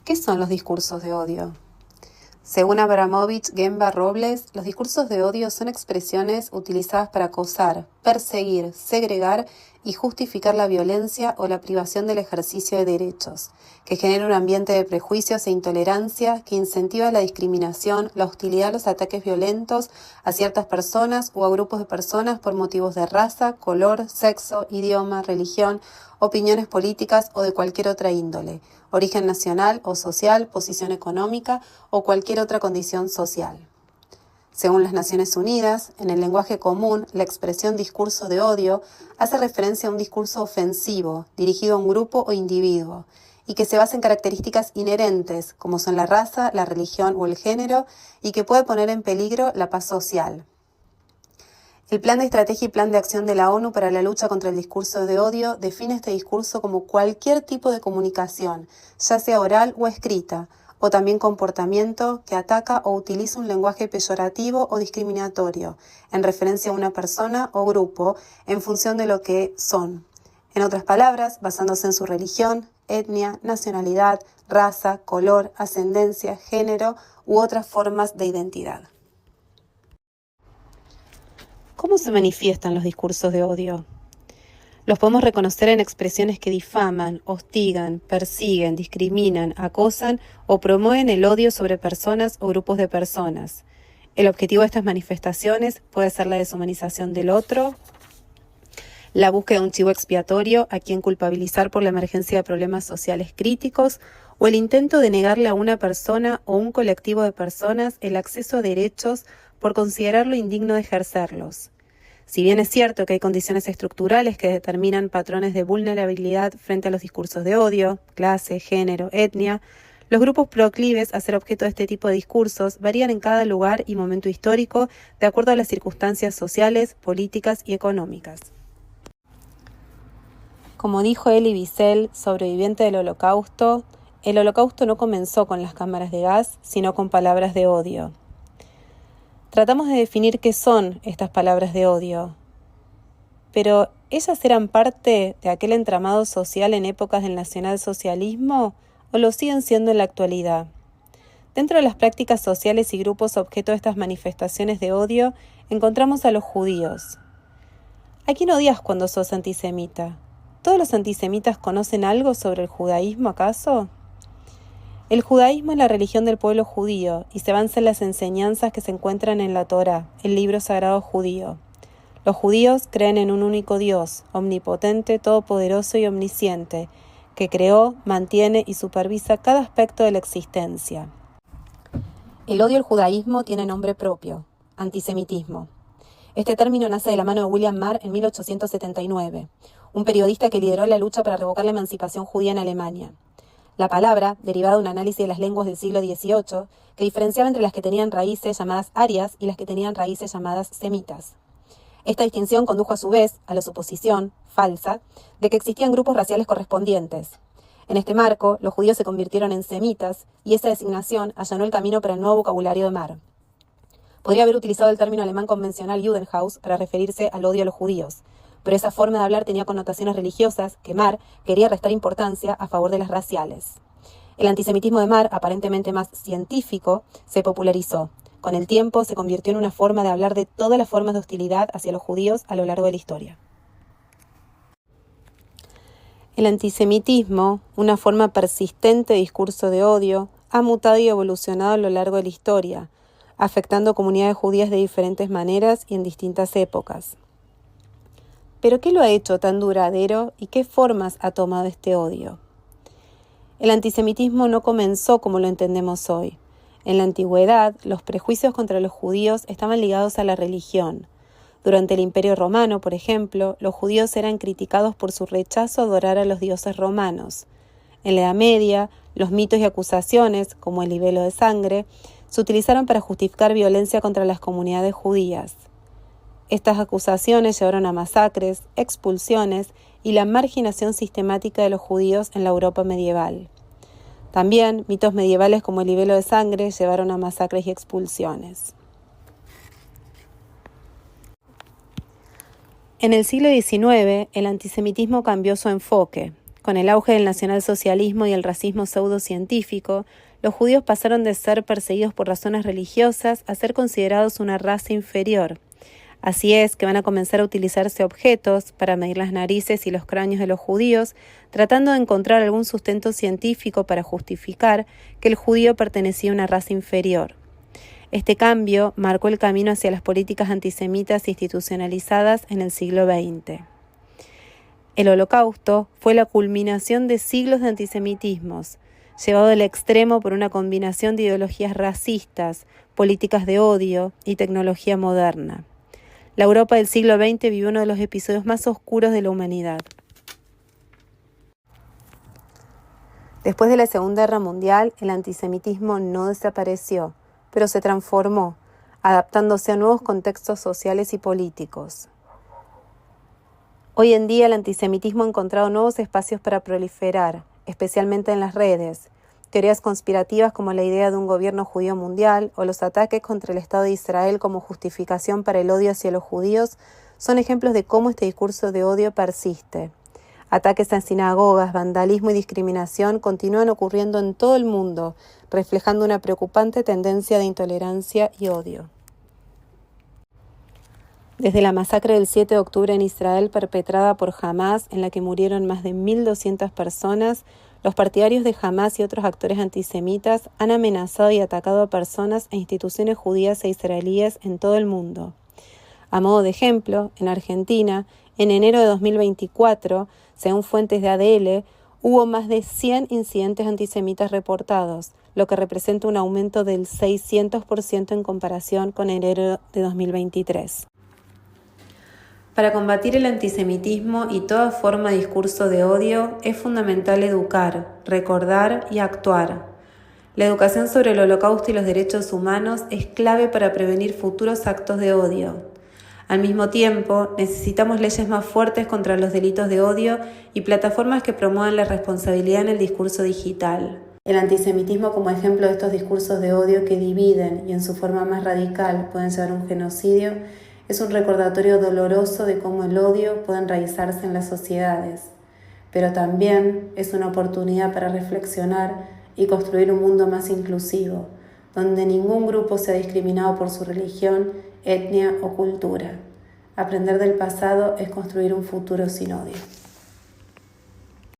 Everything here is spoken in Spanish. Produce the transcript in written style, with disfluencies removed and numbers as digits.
¿Qué son los discursos de odio? Según Abramovich Gemba Robles, los discursos de odio son expresiones utilizadas para acosar, perseguir, segregar y justificar la violencia o la privación del ejercicio de derechos, que genera un ambiente de prejuicios e intolerancia que incentiva la discriminación, la hostilidad, los ataques violentos a ciertas personas o a grupos de personas por motivos de raza, color, sexo, idioma, religión, opiniones políticas o de cualquier otra índole, origen nacional o social, posición económica o cualquier otra condición social. Según las Naciones Unidas, en el lenguaje común, la expresión discurso de odio hace referencia a un discurso ofensivo, dirigido a un grupo o individuo, y que se basa en características inherentes, como son la raza, la religión o el género, y que puede poner en peligro la paz social. El Plan de Estrategia y Plan de Acción de la ONU para la lucha contra el discurso de odio define este discurso como cualquier tipo de comunicación, ya sea oral o escrita, o también comportamiento que ataca o utiliza un lenguaje peyorativo o discriminatorio, en referencia a una persona o grupo, en función de lo que son. En otras palabras, basándose en su religión, etnia, nacionalidad, raza, color, ascendencia, género u otras formas de identidad. ¿Cómo se manifiestan los discursos de odio? Los podemos reconocer en expresiones que difaman, hostigan, persiguen, discriminan, acosan o promueven el odio sobre personas o grupos de personas. El objetivo de estas manifestaciones puede ser la deshumanización del otro, la búsqueda de un chivo expiatorio a quien culpabilizar por la emergencia de problemas sociales críticos o el intento de negarle a una persona o un colectivo de personas el acceso a derechos por considerarlo indigno de ejercerlos. Si bien es cierto que hay condiciones estructurales que determinan patrones de vulnerabilidad frente a los discursos de odio, clase, género, etnia, los grupos proclives a ser objeto de este tipo de discursos varían en cada lugar y momento histórico de acuerdo a las circunstancias sociales, políticas y económicas. Como dijo Elie Wiesel, sobreviviente del Holocausto, el Holocausto no comenzó con las cámaras de gas, sino con palabras de odio. Tratamos de definir qué son estas palabras de odio, pero ¿ellas eran parte de aquel entramado social en épocas del nacionalsocialismo o lo siguen siendo en la actualidad? Dentro de las prácticas sociales y grupos objeto de estas manifestaciones de odio, encontramos a los judíos. ¿A quién odias cuando sos antisemita? ¿Todos los antisemitas conocen algo sobre el judaísmo, acaso? El judaísmo es la religión del pueblo judío y se basa en las enseñanzas que se encuentran en la Torá, el libro sagrado judío. Los judíos creen en un único Dios, omnipotente, todopoderoso y omnisciente, que creó, mantiene y supervisa cada aspecto de la existencia. El odio al judaísmo tiene nombre propio: antisemitismo. Este término nace de la mano de William Marr en 1879, un periodista que lideró la lucha para revocar la emancipación judía en Alemania. La palabra, derivada de un análisis de las lenguas del siglo XVIII, que diferenciaba entre las que tenían raíces llamadas arias y las que tenían raíces llamadas semitas. Esta distinción condujo a su vez a la suposición, falsa, de que existían grupos raciales correspondientes. En este marco, los judíos se convirtieron en semitas y esa designación allanó el camino para el nuevo vocabulario de Marr. Podría haber utilizado el término alemán convencional Judenhaus para referirse al odio a los judíos, pero esa forma de hablar tenía connotaciones religiosas que Marr quería restar importancia a favor de las raciales. El antisemitismo de Marr, aparentemente más científico, se popularizó. Con el tiempo se convirtió en una forma de hablar de todas las formas de hostilidad hacia los judíos a lo largo de la historia. El antisemitismo, una forma persistente de discurso de odio, ha mutado y evolucionado a lo largo de la historia, afectando comunidades judías de diferentes maneras y en distintas épocas. ¿Pero qué lo ha hecho tan duradero y qué formas ha tomado este odio? El antisemitismo no comenzó como lo entendemos hoy. En la antigüedad, los prejuicios contra los judíos estaban ligados a la religión. Durante el Imperio Romano, por ejemplo, los judíos eran criticados por su rechazo a adorar a los dioses romanos. En la Edad Media, los mitos y acusaciones, como el libelo de sangre, se utilizaron para justificar violencia contra las comunidades judías. Estas acusaciones llevaron a masacres, expulsiones y la marginación sistemática de los judíos en la Europa medieval. También mitos medievales como el libelo de sangre llevaron a masacres y expulsiones. En el siglo XIX, el antisemitismo cambió su enfoque. con el auge del nacionalsocialismo y el racismo pseudocientífico, los judíos pasaron de ser perseguidos por razones religiosas a ser considerados una raza inferior. Así es que van a comenzar a utilizarse objetos para medir las narices y los cráneos de los judíos, tratando de encontrar algún sustento científico para justificar que el judío pertenecía a una raza inferior. Este cambio marcó el camino hacia las políticas antisemitas institucionalizadas en el siglo XX. El Holocausto fue la culminación de siglos de antisemitismos, llevado al extremo por una combinación de ideologías racistas, políticas de odio y tecnología moderna. La Europa del siglo XX vivió uno de los episodios más oscuros de la humanidad. Después de la Segunda Guerra Mundial, el antisemitismo no desapareció, pero se transformó, adaptándose a nuevos contextos sociales y políticos. Hoy en día el antisemitismo ha encontrado nuevos espacios para proliferar, especialmente en las redes. Teorías conspirativas como la idea de un gobierno judío mundial o los ataques contra el Estado de Israel como justificación para el odio hacia los judíos son ejemplos de cómo este discurso de odio persiste. Ataques a sinagogas, vandalismo y discriminación continúan ocurriendo en todo el mundo, reflejando una preocupante tendencia de intolerancia y odio. Desde la masacre del 7 de octubre en Israel perpetrada por Hamás, en la que murieron más de 1.200 personas, los partidarios de Hamás y otros actores antisemitas han amenazado y atacado a personas e instituciones judías e israelíes en todo el mundo. A modo de ejemplo, en Argentina, en enero de 2024, según fuentes de ADL, hubo más de 100 incidentes antisemitas reportados, lo que representa un aumento del 600% en comparación con enero de 2023. Para combatir el antisemitismo y toda forma de discurso de odio, es fundamental educar, recordar y actuar. La educación sobre el Holocausto y los derechos humanos es clave para prevenir futuros actos de odio. Al mismo tiempo, necesitamos leyes más fuertes contra los delitos de odio y plataformas que promuevan la responsabilidad en el discurso digital. El antisemitismo como ejemplo de estos discursos de odio que dividen y en su forma más radical pueden llevar a un genocidio, es un recordatorio doloroso de cómo el odio puede enraizarse en las sociedades, pero también es una oportunidad para reflexionar y construir un mundo más inclusivo, donde ningún grupo sea discriminado por su religión, etnia o cultura. Aprender del pasado es construir un futuro sin odio.